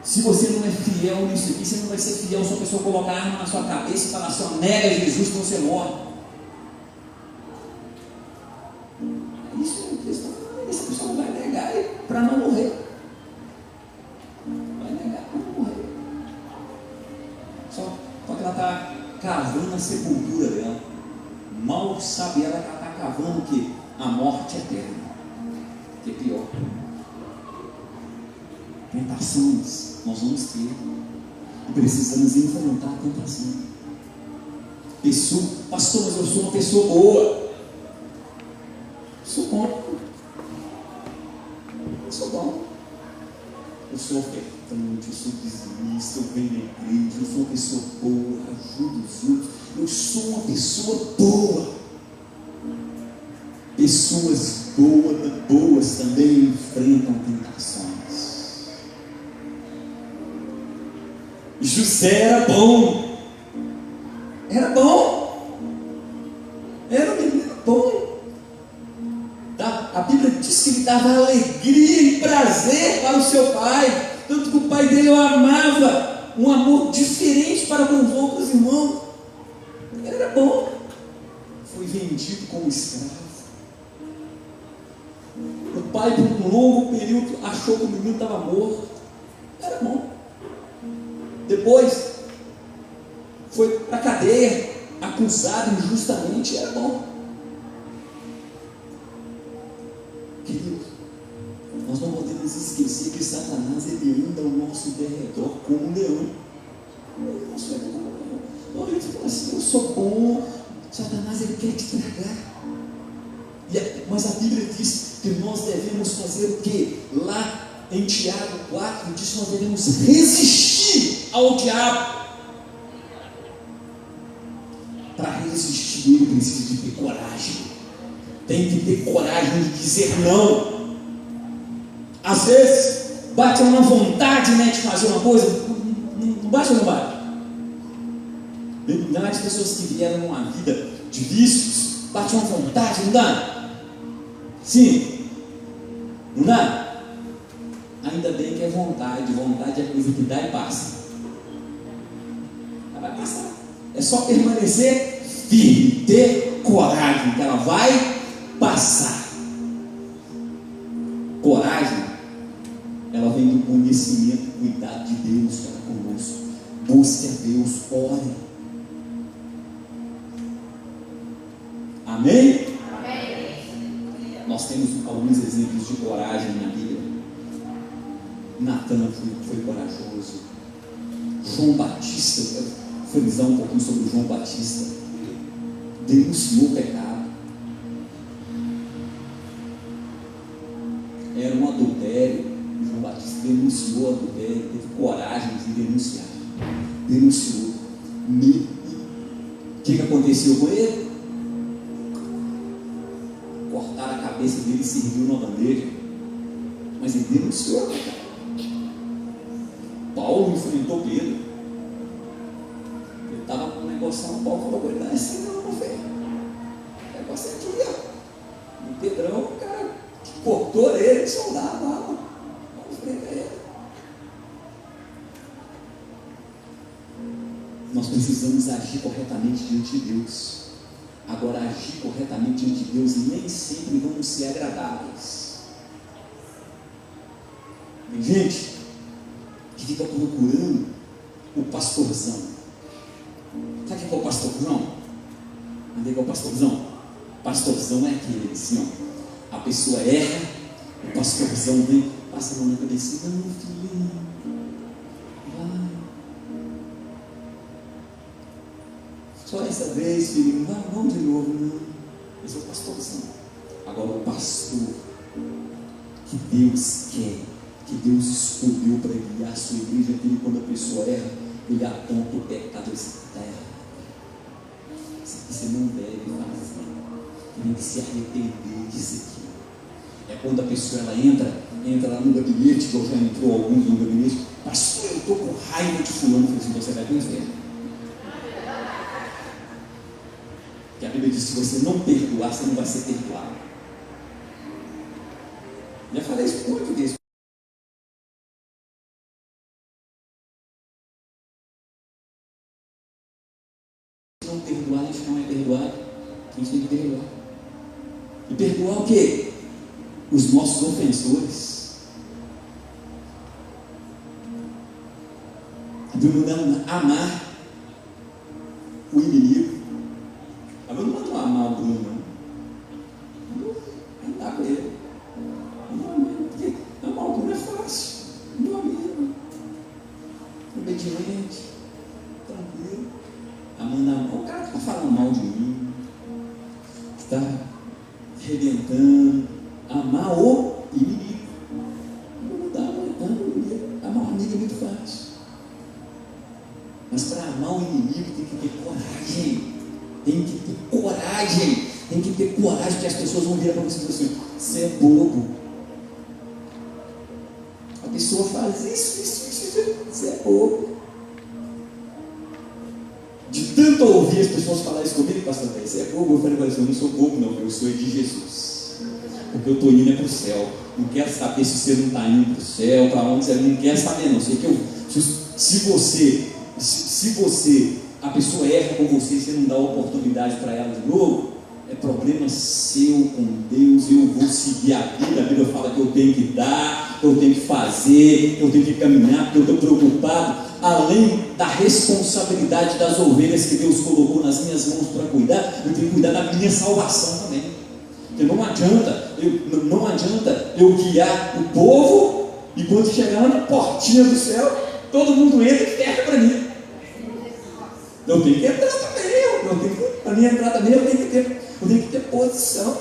Se você não é fiel nisso aqui, você não vai ser fiel se a pessoa colocar a arma na sua cabeça e falar assim, ó, nega Jesus que você morre. É isso que Deus está falando. Essa pessoa vai negar para não morrer. Vai negar para não morrer. Só que ela está cavando a sepultura dela. Mal sabe ela que ela está cavando o quê? A morte eterna. Que é pior. Tentações nós vamos ter e precisamos enfrentar a tentação. Pastor, mas eu sou uma pessoa boa. Sou bom. Eu sou ofertante, eu sou dizimista, eu venho na igreja, eu sou uma pessoa boa, ajudo os outros. Eu sou uma pessoa boa. Pessoas boas também enfrentam tentações. José era bom. Era um menino bom. A Bíblia diz que ele dava alegria e prazer para o seu pai. Tanto que o pai dele o amava. Um amor diferente para com os outros irmãos. Ele era bom. Foi vendido como escravo. O pai, por um longo período, achou que o menino estava morto. Era bom. Depois foi para a cadeia, acusado injustamente, era bom. Querido, nós não podemos esquecer que Satanás ele anda ao nosso derredor como um leão. Então a gente fala assim, eu sou bom, Satanás ele quer te tragar. Mas a Bíblia diz que nós devemos fazer o quê? Lá em Tiago 4 diz que nós devemos resistir ao diabo. Para resistir ele precisa de ter coragem. Tem que ter coragem de dizer não. Às vezes bate uma vontade, né, de fazer uma coisa. Não bate ou não bate? Ainda mais pessoas que vieram numa vida de vícios, bate uma vontade, não dá? Sim, não dá? Ainda bem que é vontade é coisa que dá e passa. Ela vai passar. É só permanecer firme, ter coragem, que ela vai passar. Coragem, ela vem do conhecimento, cuidado de Deus para conosco. Busque a Deus, ore. Amém? Amém? Nós temos alguns exemplos de coragem na Bíblia. Natan foi corajoso. João Batista, eu vou frisar um pouquinho sobre João Batista, denunciou o pecado. Era um adultério. João Batista denunciou o adultério, teve coragem de denunciar. Denunciou. O que aconteceu com ele? Cortaram a cabeça dele e serviu na bandeja. Mas ele denunciou o pecado. Paulo enfrentou Pedro. Ele estava com um negócio lá, Paulo falou com ele, não é assim não, meu filho. O negócio é aqui, ó. E Pedrão, o cara cortou ele, soldado lá, Paulo enfrenta ele. Nós precisamos agir corretamente diante de Deus. Agora, agir corretamente diante de Deus nem sempre vamos ser agradáveis. Tem gente que fica procurando o pastorzão. Sabe o que é o pastorzão? Sabe o que é o pastorzão? Pastorzão é aquele assim, ó. A pessoa erra, o pastorzão vem, passa a mão na cabeça. Não, filhinho, vai. Só essa vez, filhinho, vamos de novo. Não. Esse é o pastorzão. Agora o pastor que Deus quer, que Deus escolheu para guiar a sua igreja, que quando a pessoa erra, ele aponta o pecado e diz: está errado. Isso aqui você não deve fazer. Tem que se arrepender disso aqui. É quando a pessoa ela entra lá no gabinete, que já entrou alguns no gabinete. Pastor, eu estou com raiva de fulano. Eu falei assim: você vai para o inferno. Porque a Bíblia diz: se você não perdoar, você não vai ser perdoado. Já falei isso muito vezes. Se não perdoar, a gente não é perdoado. A gente tem que perdoar. E perdoar o quê? Os nossos ofensores. A Bíblia manda amar o inimigo. A Bíblia não manda amar o Bruno, não. Andar com ele. Porque amar o Bruno é fácil. Meu amigo. Obediente. Tranquilo. Amando o cara que está falando mal de mim, que está arrebentando. Amar o inimigo. Não dá, ama o inimigo. Amar o amigo é muito fácil. Mas para amar o inimigo tem que ter coragem. Tem que ter coragem. Tem que ter coragem, que as pessoas vão virar para você e falar assim: você é bobo. A pessoa faz isso, você é bobo. De tanto ouvir as pessoas falar isso comigo, pastor, você é bobo. Eu falei assim: eu não sou bobo, não, eu sou de Jesus. Porque eu estou indo para o céu. Não quero saber se você não está indo para o céu, para onde você não quer saber, não. Sei que se você, a pessoa erra com você e você não dá oportunidade para ela de novo, é problema seu com Deus. Eu vou seguir a Bíblia. A Bíblia fala que eu tenho que dar, eu tenho que fazer, eu tenho que caminhar, porque eu estou preocupado. Além da responsabilidade das ovelhas que Deus colocou nas minhas mãos para cuidar, eu tenho que cuidar da minha salvação também. Porque não adianta eu guiar o povo e quando chegar na portinha do céu, todo mundo entra e fecha para mim. Eu tenho que entrar também. Para mim entrar também, eu tenho que ter posição.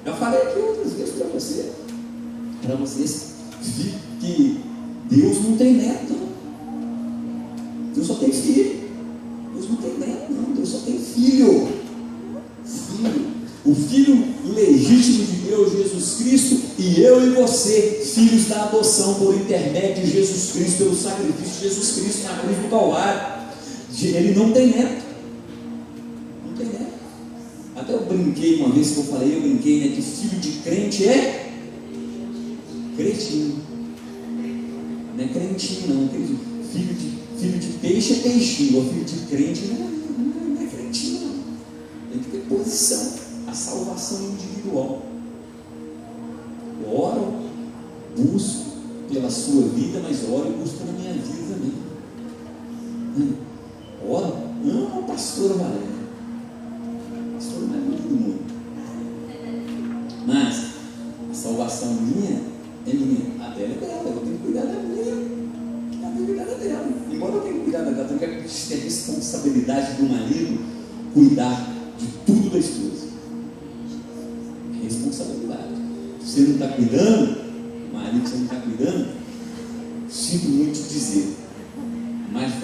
Eu falei aqui outras vezes para vocês que Deus não tem neto, não. Deus só tem filho. Deus não tem neto, não. Deus só tem filho. O filho legítimo de Deus, Jesus Cristo, e eu e você, filhos da adoção por intermédio de Jesus Cristo, pelo sacrifício de Jesus Cristo na cruz do Calvário. Ele não tem neto. Não tem neto. Até eu brinquei uma vez que eu brinquei, né, que filho de crente é cretinho. Não é crentinho, não. Filho de peixe é peixinho. O filho de crente não é crentinho, não. Tem que ter posição. A salvação individual. Oro, busco pela sua vida, mas oro e busco na minha vida também. Oro, amo a pastora Valéria. A pastora não é muito do mundo. Mas a salvação minha é minha. A dela é dela. Eu tenho que cuidar da minha. Eu tenho que cuidar da dela. Embora eu tenha que cuidar da dela, eu tenho que ter a responsabilidade do marido cuidar de tudo da esposa. Responsabilidade. Se você não está cuidando, marido, você não está cuidando, sinto muito te dizer,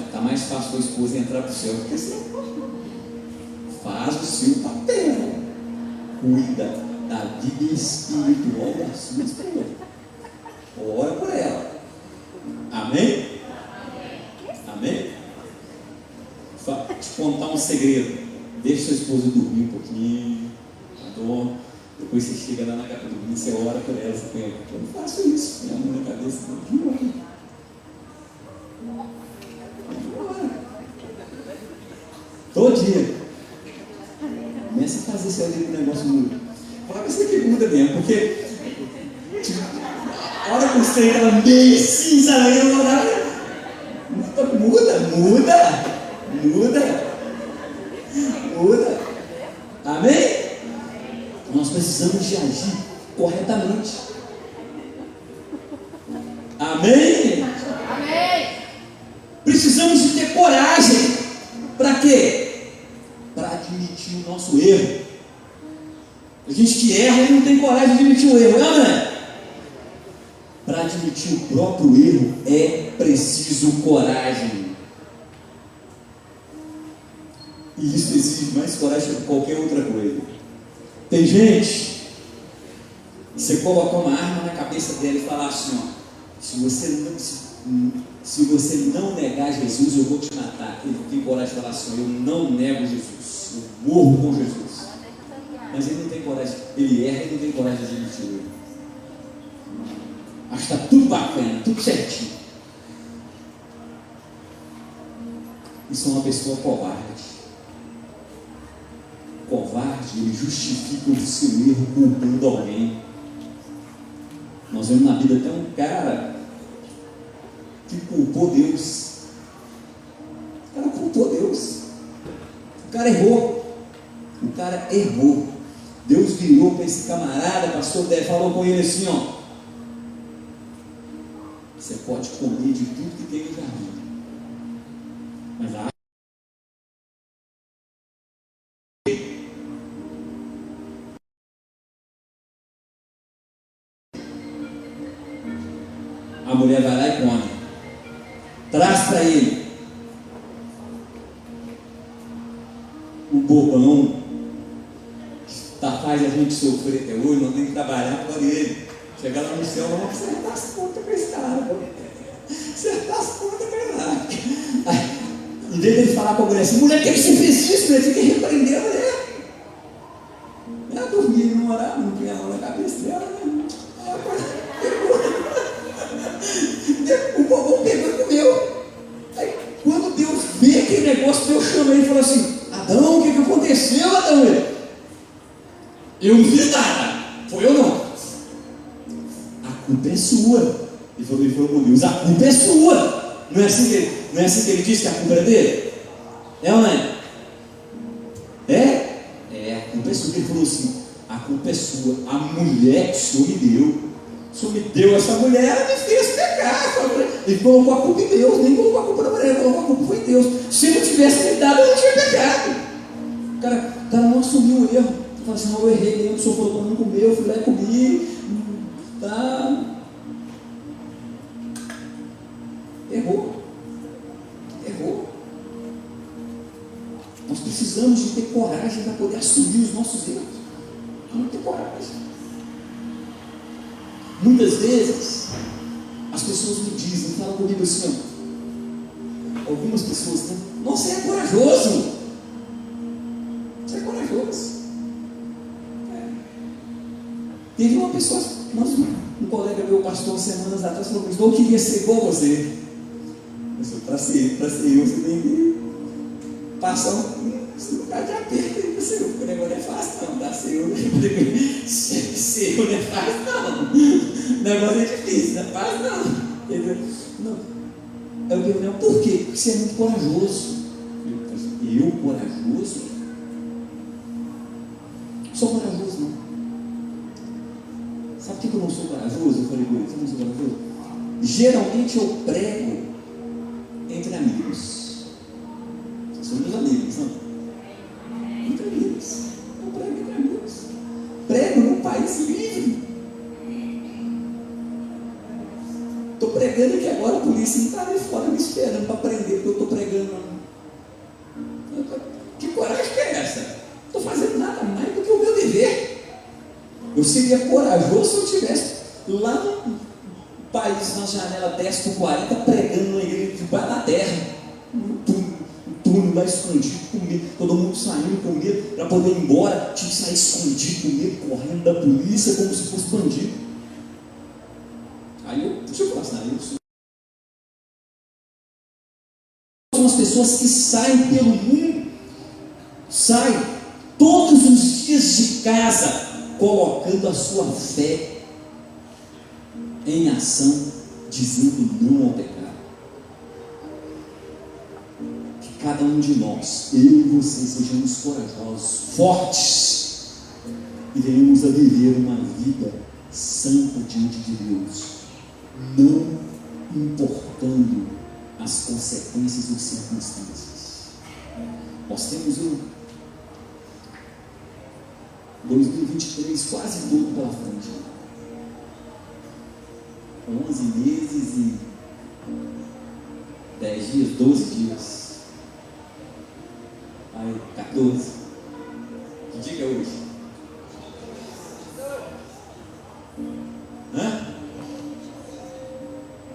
está mais fácil a esposa entrar para o céu do que você. Faz o seu papel. Cuida da vida espiritual da sua esposa. Ora por ela. Amém? Amém? Vou te contar um segredo. Deixa sua esposa dormir um pouquinho. Adoro. Depois você chega lá na cama dormindo, você ora por ela, você põe, eu não faço isso, põe a mão na cabeça, não ora. Todo dia. Começa a fazer esse negócio muda. Fala isso aqui muda mesmo, porque a hora que você ela meio cinza, eu orar. Muda. Amém? Nós precisamos de agir corretamente. Amém? Amém. Precisamos de ter coragem. Para quê? Para admitir o nosso erro. A gente que erra e não tem coragem de admitir o erro, não é? Para admitir o próprio erro é preciso coragem. E isso exige mais coragem do que qualquer outra coisa. Tem gente, você coloca uma arma na cabeça dela e fala assim, ó, se você não negar Jesus, eu vou te matar. Ele tem coragem de falar assim, eu não nego Jesus, eu morro com Jesus. Mas ele não tem coragem, ele erra e não tem coragem de admitir o erro. Acho que está tudo bacana, tudo certinho. Isso é uma pessoa covarde. Covarde, ele justifica o seu erro culpando alguém. Nós vemos na Bíblia até um cara que culpou Deus. O cara culpou Deus. O cara errou. O cara errou. Deus virou para esse camarada, pastor Dé, falou com ele assim, ó, você pode comer de tudo que tem no jardim, mas a mulher vai lá e come. Traz para ele o bobão que faz a gente sofrer até hoje, não tem que trabalhar por ele. Chegar lá no céu, vamos acertar as contas com esse cara. Acertar as contas com ele. Em vez de ele falar com a mulher assim, mulher, por que você fez isso? Ele tem que repreender a mulher. Ela dormia e não orava, não tinha mão na cabeça dela, né? O bobão pegou e comeu. Aí, quando Deus vê aquele negócio, Deus chama ele e fala assim, Adão, o que aconteceu, Adão? Eu não fiz nada. Foi eu não. A culpa é sua. Ele falou com Deus, a culpa é sua. Não é assim que ele disse que a culpa é dele? É ou não é? A culpa é sua. Ele falou assim, a culpa é sua. A mulher que o Senhor me deu. O Senhor me deu essa mulher, ela me fez pecar. Ele colocou a culpa em Deus, nem colocou a culpa na mulher, ele colocou a culpa foi em Deus. Se não tivesse me dado, eu não tinha pecado. O cara não assumiu o erro. Ele falou assim, não, eu errei mesmo, o Senhor falou para não comer, eu fui lá e comi. Tá. Errou. Nós precisamos de ter coragem para poder assumir os nossos erros. Vamos ter coragem. Muitas vezes as pessoas me dizem, falam comigo assim, ó, algumas pessoas dizem, nossa, você é corajoso. Você é corajoso. Teve uma pessoa, um colega meu, pastor, semanas atrás, falou, eu queria ser igual a você. Para ser eu, você tem que passar um lugar de aperto aí para ser eu, porque o negócio não é fácil não, tá? Ser eu não é fácil não. O negócio é difícil, não é fácil não. Eu perguntei, por quê? Porque você é muito corajoso. Eu corajoso? Sou corajoso não. Sabe por que eu não sou corajoso? Eu falei com ele, você não sou corajoso? Geralmente eu prego entre amigos. São meus amigos, não? Entre amigos. Eu prego entre amigos. Prego num país livre. Estou pregando aqui agora, a polícia não está ali fora me esperando para prender, porque eu estou pregando. Que coragem que é essa? Não estou fazendo nada mais do que o meu dever. Eu seria corajoso se eu estivesse lá no país, na janela 10 por 40, pregando na igreja debaixo da terra. Um túnel lá escondido, com medo, todo mundo saindo com medo, para poder ir embora, tinha que sair escondido, com medo, correndo da polícia, como se fosse bandido. Aí deixa eu falar assim, são as pessoas que saem pelo mundo, saem todos os dias de casa, colocando a sua fé em ação, dizendo não ao pecado. Que cada um de nós, eu e você, sejamos corajosos, fortes, e venhamos a viver uma vida santa diante de Deus, não importando as consequências ou circunstâncias. Nós temos um 2023 quase todo pela frente. 11 meses e 10 dias, 12 dias. Aí, 14. Que dia que é hoje? Hã?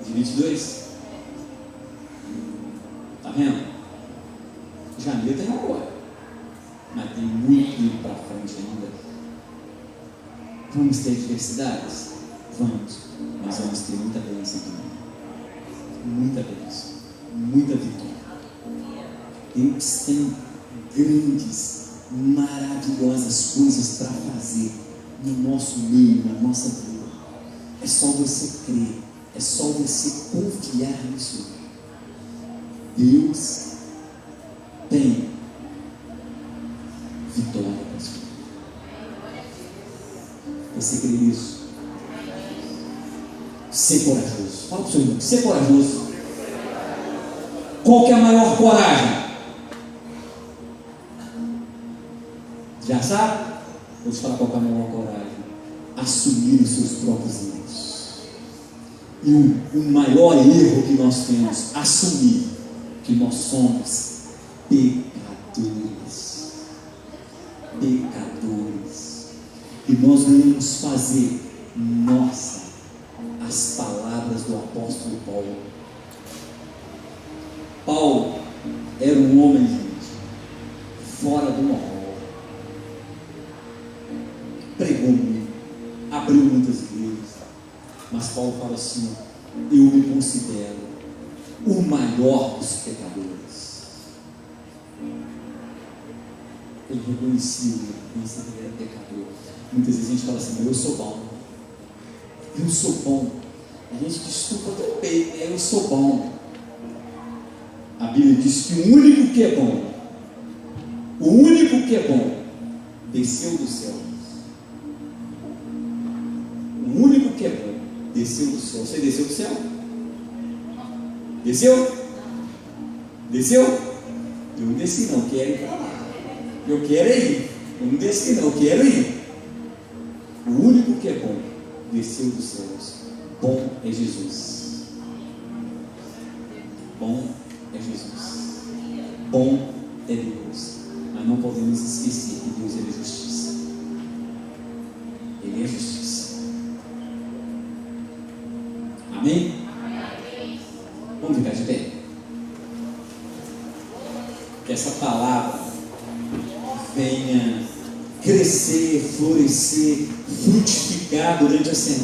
De 22? Tá vendo? Janeiro tem agora. Mas tem muito tempo para frente ainda. Vamos ter adversidades? Vamos. Mas vamos ter muita bênção também. Muita bênção. Muita vitória. Deus tem grandes, maravilhosas coisas para fazer no nosso meio, na nossa vida. É só você crer. É só você confiar nisso. Deus tem vitória para sua vida. Você crê nisso? Ser corajoso. Fala para o seu irmão, ser corajoso. Qual que é a maior coragem? Já sabe? Vou te falar qual que é a maior coragem. Assumir os seus próprios erros. E o maior erro que nós temos, assumir que nós somos pecadores. Pecadores. E nós devemos fazer nossa as palavras do apóstolo Paulo. Paulo era um homem, gente, fora do normal. Pregou muito, abriu muitas igrejas, mas Paulo fala assim: eu me considero o maior dos pecadores. Ele reconhecia que ele era pecador. Muitas vezes a gente fala assim: eu sou bom, eu sou bom. A gente desculpa tão bem, eu sou bom. A Bíblia diz que o único que é bom, desceu do céu. O único que é bom, desceu do céu. Você desceu do céu? Desceu? Desceu? Eu não desci não, quero ir para lá. Eu quero ir. Eu não desci não, eu quero ir. O único que é bom, desceu dos céus. Bom é Jesus. Bom é Jesus. Bom é Deus. Mas não podemos esquecer que Deus é justiça. Ele é justiça. Amém? Vamos ficar de pé? Que essa palavra venha crescer, florescer, frutificar durante a semana.